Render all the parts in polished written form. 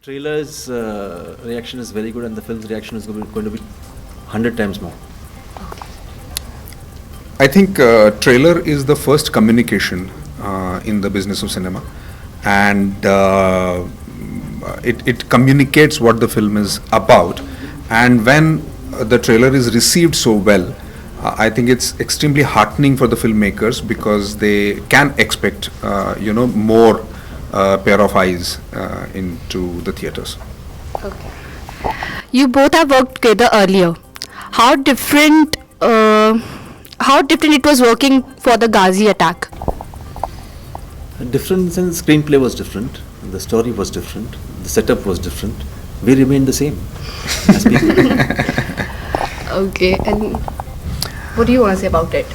Trailer's reaction is very good, and the film's reaction is going to be 100 times more. I think trailer is the first communication in the business of cinema, and it communicates what the film is about. And when the trailer is received so well, I think it's extremely heartening for the filmmakers, because they can expect more pair of eyes into the theaters. Okay. You both have worked together earlier. How different it was working for the Ghazi attack? Different in the sense, screenplay was different, the story was different, the setup was different. We remained the same as people. Okay, and what do you want to say about it?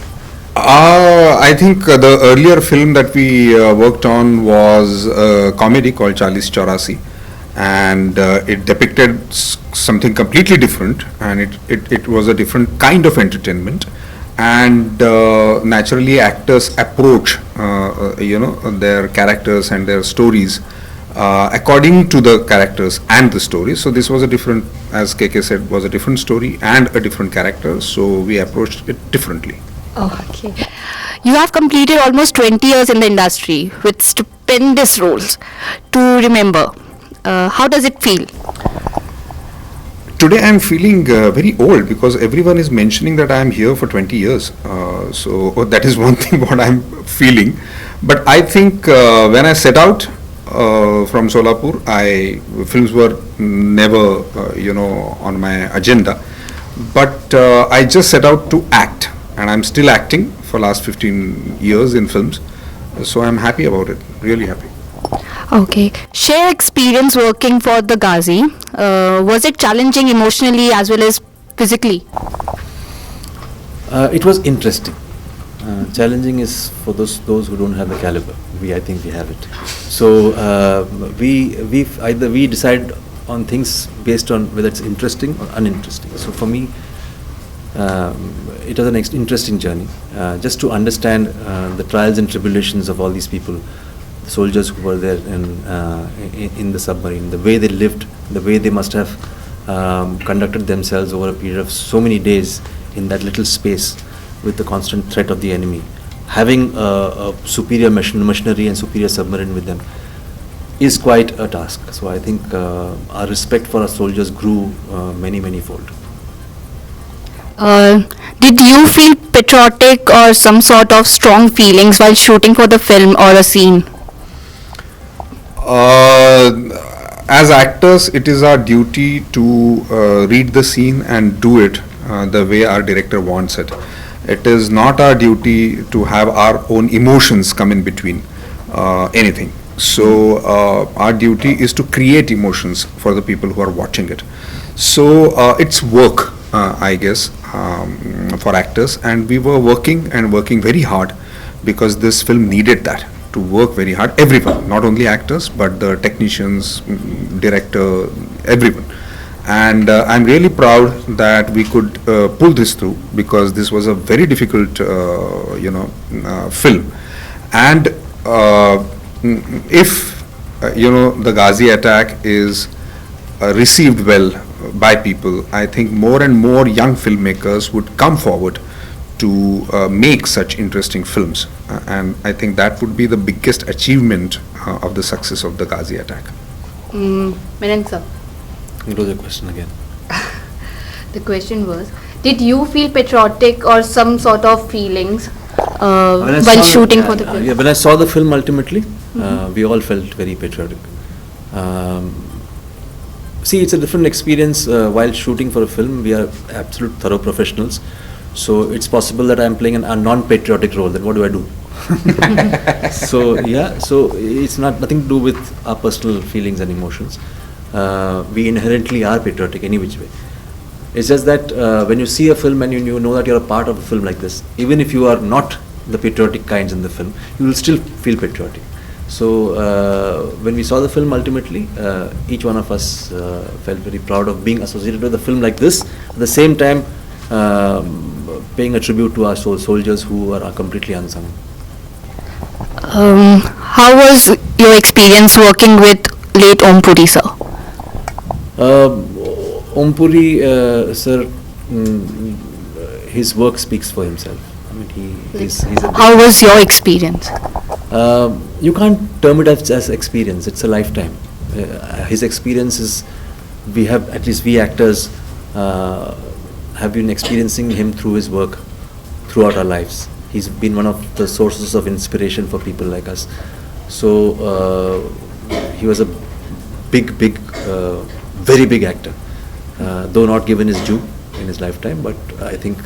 I think the earlier film that we worked on was a comedy called 4084, and it depicted something completely different, and it was a different kind of entertainment. And naturally, actors approach their characters and their stories according to the characters and the stories. So this was a different, as KK said, was a different story and a different character. So we approached it differently. Oh, okay. You have completed almost 20 years in the industry with stupendous roles to remember. How does it feel? Today I am feeling very old, because everyone is mentioning that I am here for 20 years. So that is one thing what I am feeling. But I think when I set out from Solapur, films were never on my agenda. But I just set out to act. And I'm still acting for last 15 years in films. So I'm happy about it, really happy. Okay. Share experience working for the Ghazi. Was it challenging emotionally as well as physically? It was interesting. Challenging is for those who don't have the caliber. I think we have it. So we decide on things based on whether it's interesting or uninteresting. So for me, it was an interesting journey, just to understand the trials and tribulations of all these people, the soldiers who were there in the submarine, the way they lived, the way they must have conducted themselves over a period of so many days in that little space with the constant threat of the enemy. Having a superior machinery and superior submarine with them is quite a task. So I think our respect for our soldiers grew many fold. Did you feel patriotic or some sort of strong feelings while shooting for the film or a scene? As actors, it is our duty to read the scene and do it the way our director wants it. It is not our duty to have our own emotions come in between anything. So our duty is to create emotions for the people who are watching it. So it's work, I guess, for actors, and we were working very hard, because this film needed that, to work very hard. Everyone, not only actors, but the technicians, director, everyone. And I'm really proud that we could pull this through, because this was a very difficult film. And if the Ghazi attack is received well by people, I think more and more young filmmakers would come forward to make such interesting films, and I think that would be the biggest achievement of the success of the Ghazi attack. Menon sir. What was the question again? The question was, did you feel patriotic or some sort of feelings while shooting for the film? When I saw the film ultimately, we all felt very patriotic. See, it's a different experience while shooting for a film. We are absolute thorough professionals. So it's possible that I'm playing a non-patriotic role. Then what do I do? So it's nothing to do with our personal feelings and emotions. We inherently are patriotic any which way. It's just that when you see a film and you know that you're a part of a film like this, even if you are not the patriotic kinds in the film, you will still feel patriotic. So when we saw the film ultimately, each one of us felt very proud of being associated with a film like this. At the same time, paying a tribute to our soldiers who are completely unsung. How was your experience working with late Om Puri sir? Om Puri, sir, his work speaks for himself. I mean, he's a How was your experience? you can't term it as experience. It's a lifetime. His experience is, we have, at least we actors, have been experiencing him through his work throughout our lives. He's been one of the sources of inspiration for people like us. So he was a big, very big actor, though not given his due in his lifetime, but I think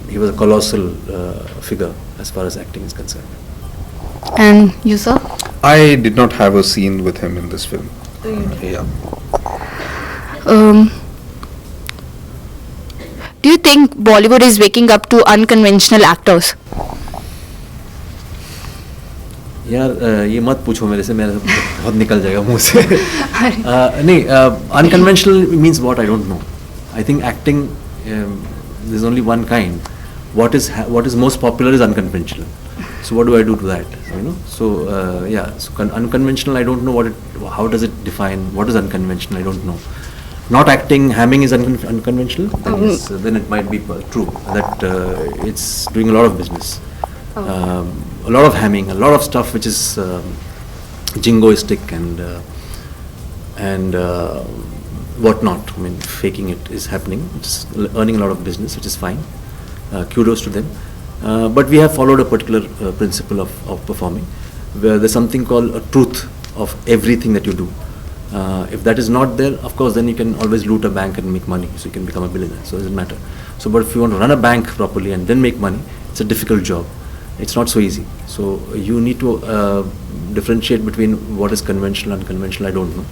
he was a colossal figure as far as acting is concerned. And you, sir? I did not have a scene with him in this film. Yeah. Do you think Bollywood is waking up to unconventional actors? यार ये मत पूछो मेरे से, मेरा बहुत निकल जाएगा मुंह से. नहीं, unconventional means what? I don't know. I think acting, there's only one kind. What is most popular is unconventional. So what do I do to that? You know. So yeah. So unconventional, I don't know how does it define? What is unconventional? I don't know. Not acting, hamming is unconventional. Then it might be true that it's doing a lot of business. A lot of hamming, a lot of stuff which is jingoistic and whatnot. I mean, faking it is happening. It's earning a lot of business, which is fine. Kudos to them. But we have followed a particular principle of performing, where there's something called a truth of everything that you do. If that is not there, of course, then you can always loot a bank and make money. So you can become a billionaire. So it doesn't matter. So, but if you want to run a bank properly and then make money, it's a difficult job. It's not so easy. So you need to differentiate between what is conventional and unconventional. I don't know.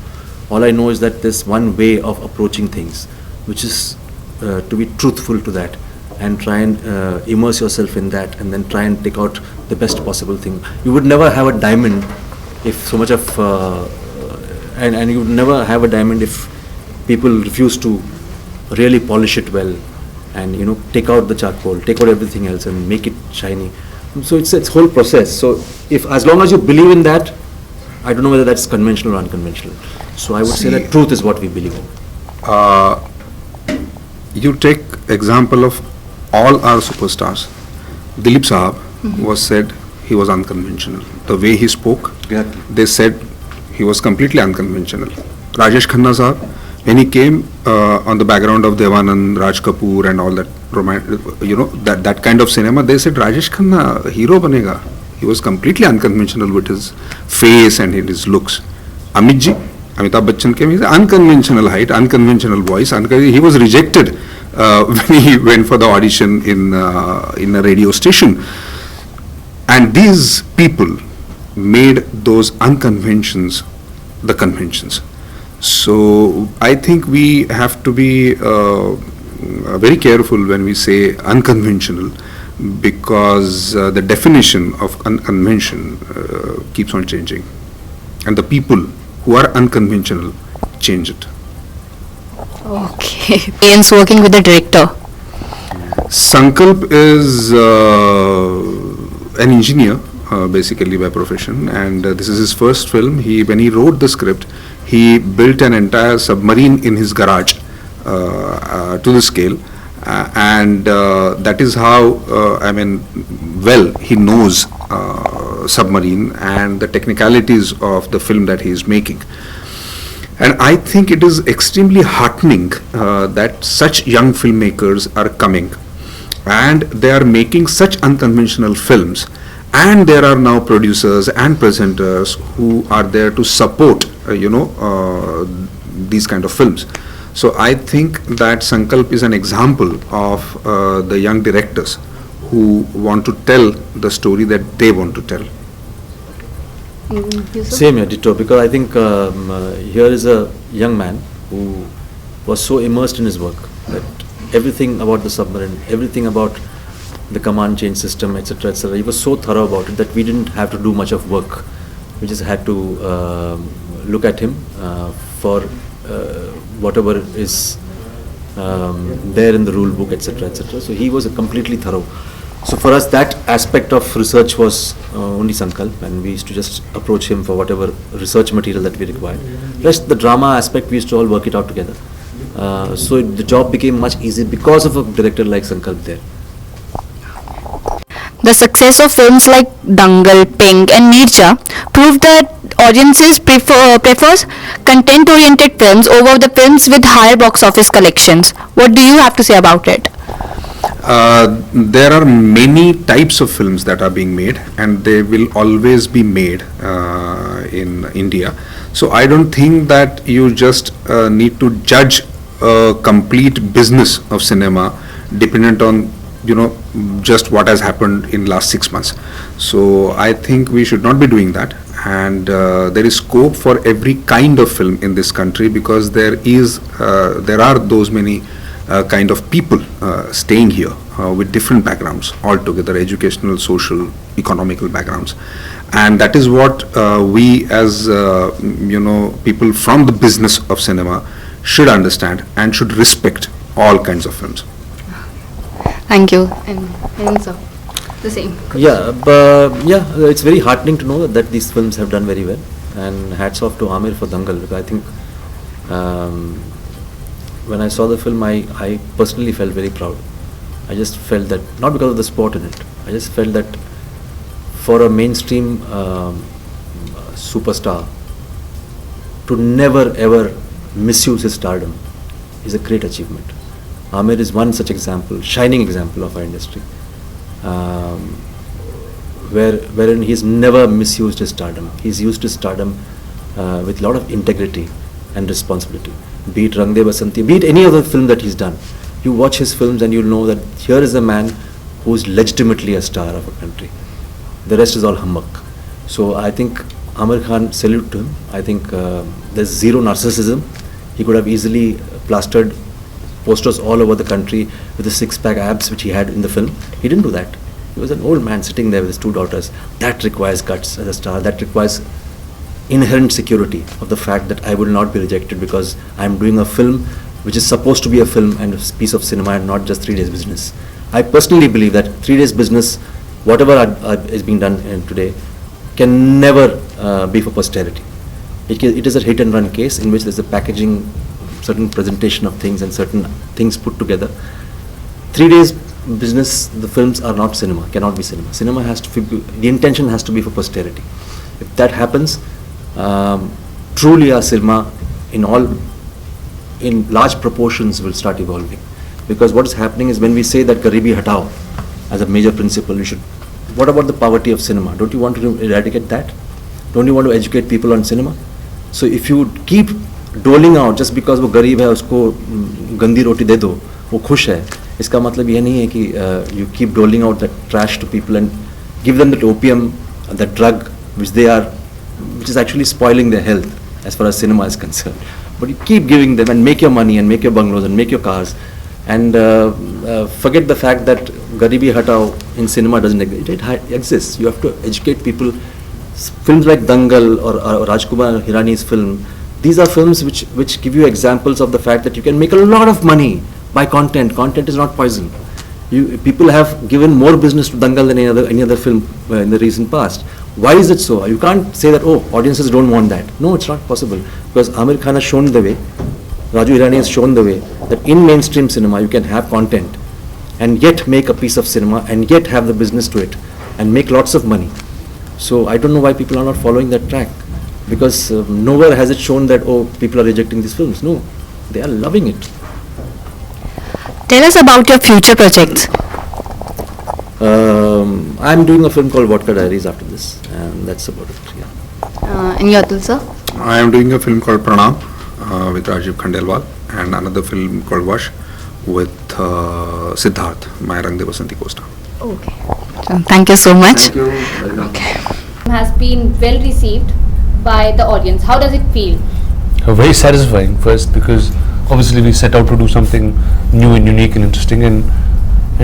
All I know is that there's one way of approaching things, which is to be truthful to that and try and immerse yourself in that and then try and take out the best possible thing. You would never have a diamond if so much of and you would never have a diamond if people refuse to really polish it well and take out the charcoal, take out everything else and make it shiny. So it's whole process. So if as long as you believe in that, I don't know whether that's conventional or unconventional. So I would say that truth is what we believe in. You take example of all our superstars. Dilip Sahab was said he was unconventional. The way he spoke, they said he was completely unconventional. Rajesh Khanna Sahab, when he came on the background of Devanand, Raj Kapoor and all that, that kind of cinema, they said Rajesh Khanna hero banega. He was completely unconventional with his face and his looks. Amit ji, Amitabh Bachchan came, he's unconventional height, unconventional voice. He was rejected when he went for the audition in a radio station. And these people made those unconventions the conventions. So I think we have to be very careful when we say unconventional, because the definition of unconvention keeps on changing, and the people who are unconventional change it. Okay. Parents working with the director. Sankalp is an engineer basically by profession, and this is his first film. When he wrote the script, he built an entire submarine in his garage to the scale, and that is how he knows submarine and the technicalities of the film that he is making. And I think it is extremely heartening that such young filmmakers are coming and they are making such unconventional films, and there are now producers and presenters who are there to support these kind of films. So I think that Sankalp is an example of the young directors who want to tell the story that they want to tell. Same here, ditto, because I think here is a young man who was so immersed in his work that everything about the submarine, everything about the command change system, etc., he was so thorough about it that we didn't have to do much of work. We just had to look at him for whatever is there in the rule book, etc., etc. So he was completely thorough. So for us, that aspect of research was only Sankalp, and we used to just approach him for whatever research material that we required. Rest, the drama aspect, we used to all work it out together. So the job became much easier because of a director like Sankalp there. The success of films like Dangal, Pink and Mircha proved that audiences prefers content-oriented films over the films with higher box office collections. What do you have to say about it? There are many types of films that are being made, and they will always be made in India. So I don't think that you just need to judge a complete business of cinema dependent on just what has happened in last 6 months. So I think we should not be doing that, and there is scope for every kind of film in this country, because there are those many kind of people staying here with different backgrounds altogether, educational, social, economical backgrounds, and that is what we as people from the business of cinema should understand and should respect all kinds of films. Thank you. And sir, the same. Yeah, it's very heartening to know that these films have done very well, and hats off to Amir for Dangal, because I think when I saw the film, I personally felt very proud. I just felt that, not because of the sport in it, I just felt that for a mainstream superstar to never ever misuse his stardom is a great achievement. Amir is one such example, shining example of our industry, wherein he's never misused his stardom. He's used his stardom with a lot of integrity and responsibility. Be it Rang De Basanti, be it any other film that he's done. You watch his films and you'll know that here is a man who's legitimately a star of a country. The rest is all humbug. So I think Amir Khan, salute to him. I think there's zero narcissism. He could have easily plastered posters all over the country with the six-pack abs which he had in the film. He didn't do that. He was an old man sitting there with his two daughters. That requires guts as a star. That requires inherent security of the fact that I will not be rejected because I'm doing a film which is supposed to be a film and a piece of cinema and not just 3 days business. I personally believe that 3 days business, whatever is being done today, can never be for posterity. It is a hit and run case in which there's a packaging, certain presentation of things and certain things put together. 3 days business, the films are not cinema, cannot be cinema. Cinema has to be, the intention has to be for posterity. If that happens, truly our cinema in large proportions will start evolving. Because what is happening is when we say that Garibi Hatao as a major principle, what about the poverty of cinema? Don't you want to eradicate that? Don't you want to educate people on cinema? So if you keep doling out just because वो गरीब है उसको गंदी रोटी दे दो वो खुश है, इसका मतलब ये नहीं है कि you keep doling out that trash to people and give them that opium, that drug which is actually spoiling their health as far as cinema is concerned. But you keep giving them and make your money and make your bungalows and make your cars and forget the fact that Garibi Hatao in cinema doesn't exist. It exists. You have to educate people. Films like Dangal or Rajkumar Hirani's film, these are films which give you examples of the fact that you can make a lot of money by content. Content is not poison. People have given more business to Dangal than any other film in the recent past. Why is it so? You can't say that, audiences don't want that. No, it's not possible. Because Amir Khan has shown the way, Raju Hirani has shown the way, that in mainstream cinema you can have content and yet make a piece of cinema and yet have the business to it and make lots of money. So I don't know why people are not following that track. Because nowhere has it shown that, people are rejecting these films. No, they are loving it. Tell us about your future projects. I'm doing a film called Vodka Diaries after this, and that's about it. Yeah. And you, Atul sir? I am doing a film called Pranam with Rajiv Khandelwal, and another film called Vash with Siddharth, my Rang De Basanti co-star. Okay. Thank you so much. Thank you very much. Okay. Has been well received by the audience. How does it feel? Very satisfying first, because obviously we set out to do something new and unique and interesting, and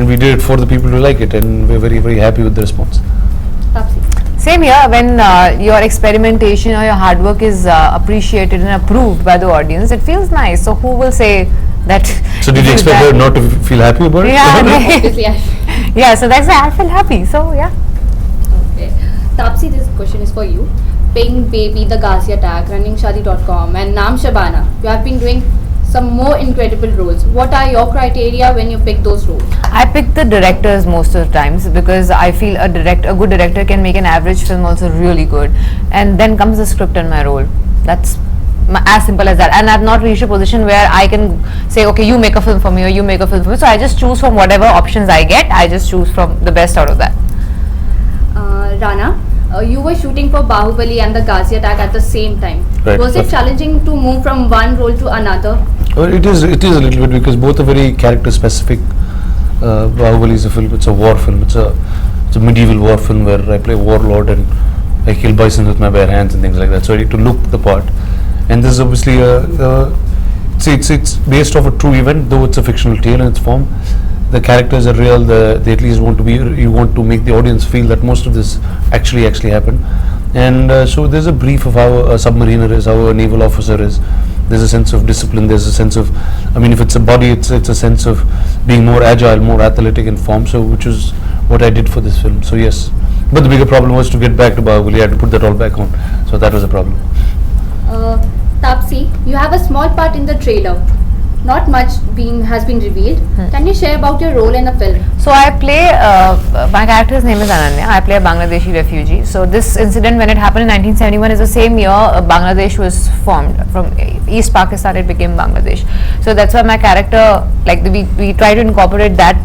we did it for the people to like it, and we're very, very happy with the response. Tapasee. Same here, when your experimentation or your hard work is appreciated and approved by the audience, it feels nice. So who will say that. So did you expect her not to feel happy about it? Yeah, Obviously, yeah. So that's why I feel happy. So yeah. Okay. Tapasee, this question is for you. Pink, Baby, The Ghazi Attack, RunningShadi.com and Naam Shabana. You have been doing some more incredible roles. What are your criteria when you pick those roles? I pick the directors most of the times because I feel a good director can make an average film also really good, and then comes the script and my role. That's as simple as that. And I've not reached a position where I can say, okay, you make a film for me or you make a film for me. So I just choose from whatever options I get. I just choose from the best out of that. Rana, you were shooting for Bahubali and the Ghazi Attack at the same time. Right. Was it challenging to move from one role to another? Well, it is a little bit because both are very character specific. Bahubali is a film, it's a war film, it's a medieval war film where I play a warlord and I kill bison with my bare hands and things like that. So I need to look the part. And this is obviously it's based off a true event, though it's a fictional tale in its form. The characters are real. They at least want to be. You want to make the audience feel that most of this actually happened. And so there's a brief of how a submariner is, how a naval officer is. There's a sense of discipline. There's a sense of, I mean, if it's a body, it's a sense of being more agile, more athletic in form. So which is what I did for this film. So yes, but the bigger problem was to get back to Bahubali. I had to put that all back on. So that was a problem. Tapasee, you have a small part in the trailer. Not much has been revealed. Can you share about your role in the film? So I play, my character's name is Ananya. I play a Bangladeshi refugee. So this incident, when it happened in 1971, is the same year Bangladesh was formed. From East Pakistan, it became Bangladesh. So that's why my character, like we try to incorporate that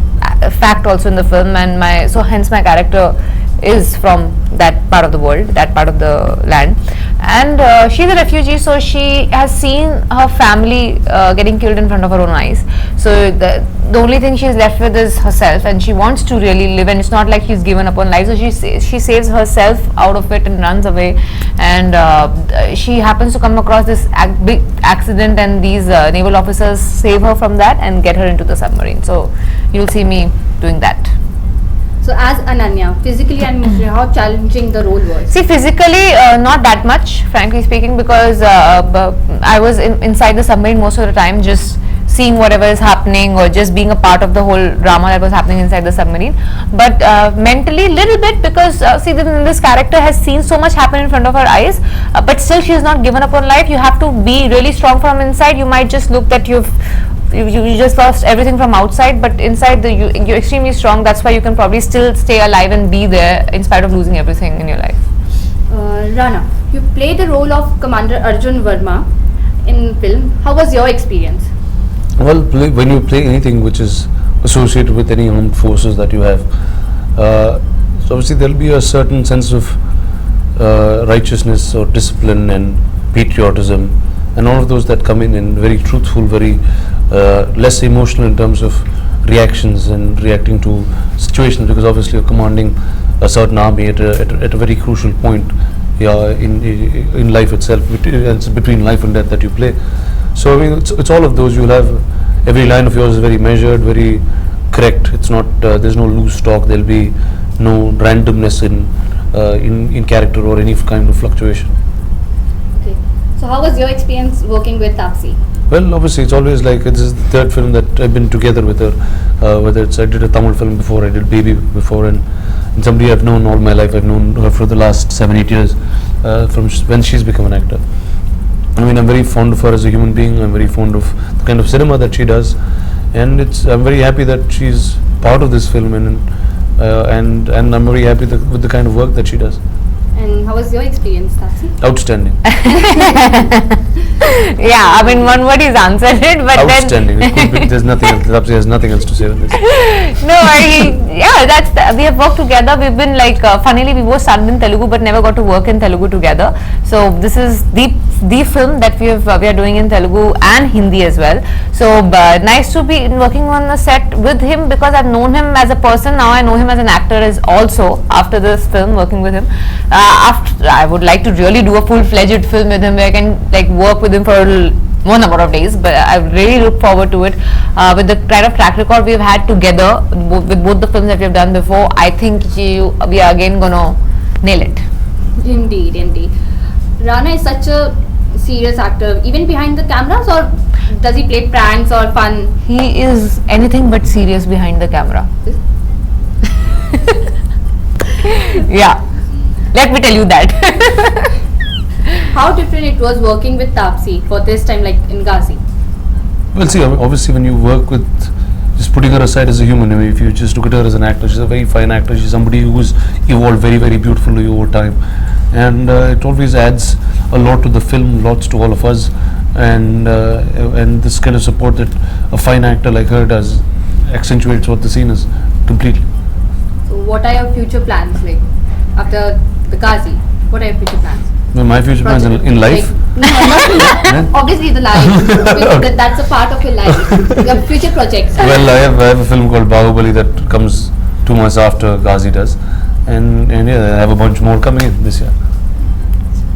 fact also in the film, and hence my character is from that part of the world, that part of the land. And she's a refugee, so she has seen her family getting killed in front of her own eyes. So the only thing she's left with is herself, and she wants to really live, and it's not like she's given up on life. So she saves herself out of it and runs away, and she happens to come across this big accident, and these naval officers save her from that and get her into the submarine. So you'll see me doing that. So as Ananya, physically and emotionally, how challenging the role was? See, physically, not that much, frankly speaking, because I was inside the submarine most of the time, just seeing whatever is happening or just being a part of the whole drama that was happening inside the submarine. But mentally, little bit, because this character has seen so much happen in front of her eyes, but still she has not given up on life. You have to be really strong from inside. You might just look that you just lost everything from outside, but inside you're extremely strong. That's why you can probably still stay alive and be there in spite of losing everything in your life. Rana, you play the role of Commander Arjun Verma in film. How was your experience? Well, when you play anything which is associated with any armed forces that you have, so obviously there'll be a certain sense of righteousness or discipline and patriotism and all of those that come in very truthful, very less emotional in terms of reactions and reacting to situations, because obviously you're commanding a certain army at a very crucial point in life itself. It's between life and death that you play. So I mean, it's all of those. You'll have every line of yours is very measured, very correct. It's not there's no loose talk. There'll be no randomness in character or any kind of fluctuation. Okay. So how was your experience working with Tapasee? Well, obviously it's always like this is the third film that I've been together with her. Whether it's I did a Tamil film before, I did Baby before, and somebody I've known all my life. I've known her for the last 7-8 years from when she's become an actor. I mean, I'm very fond of her as a human being. I'm very fond of the kind of cinema that she does, and I'm very happy that she's part of this film, and I'm very happy with the kind of work that she does. And how was your experience, Tapasee? Outstanding. Yeah, I mean, one word is answered it, but outstanding. It could be, there's nothing else. Tapasee has nothing else to say on this. No, we have worked together. We've been like, funnily, we both started in Telugu, but never got to work in Telugu together. So this is the film that we are doing in Telugu and Hindi as well. So nice to be working on the set with him, because I've known him as a person. Now I know him as an actor as also after this film, working with him. I would like to really do a full-fledged film with him where I can like work with him for more number of days, but I really look forward to it. With the kind of track record we've had together with both the films that we've done before, I think we are again gonna nail it. Indeed. Rana is such a serious actor, even behind the cameras, or Does he play pranks or fun? He is anything but serious behind the camera. Yeah, let me tell you that. How different it was working with Tapasee for this time, like in Ghazi? Well, see, obviously, when you work with, just putting her aside as a human, I mean, if you just look at her as an actor, she's a very fine actor. She's somebody who's evolved very, very beautifully over time, and it always adds a lot to the film, lots to all of us, and this kind of support that a fine actor like her does accentuates what the scene is completely. So what are your future plans, like after the Ghazi? What are your future plans? Well, my future plans in life. Like, no, not in life. Obviously the life. Because that's a part of your life. Your future projects. Well, I have a film called Daggubati that comes 2 months after Ghazi does, and yeah, I have a bunch more coming in this year.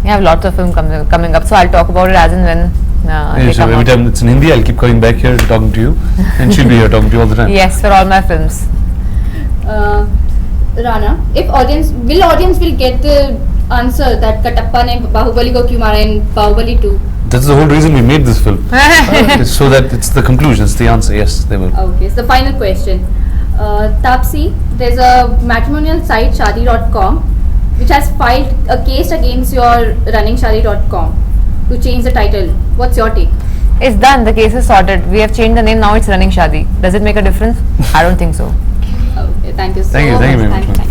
We have lots of film coming up, so I'll talk about it as and when Yeah, they so come every out. time it's in Hindi, I'll keep coming back here and talking to you, and she'll be here talking to you all the time. Yes, for all my films. Rana, if audience will get the answer that Katappa ne Bahubali ko kyun mara in Bahubali 2? That's the whole reason we made this film, so that it's the conclusion, it's the answer. Yes, they will. Okay, so the final question. Tapasee, there's a matrimonial site Shadi.com which has filed a case against your running Shadi.com to change the title. What's your take? It's done, the case is sorted. We have changed the name, now it's Running Shadi. Does it make a difference? I don't think so. Okay, thank you so Thank you much. very much. Thank you.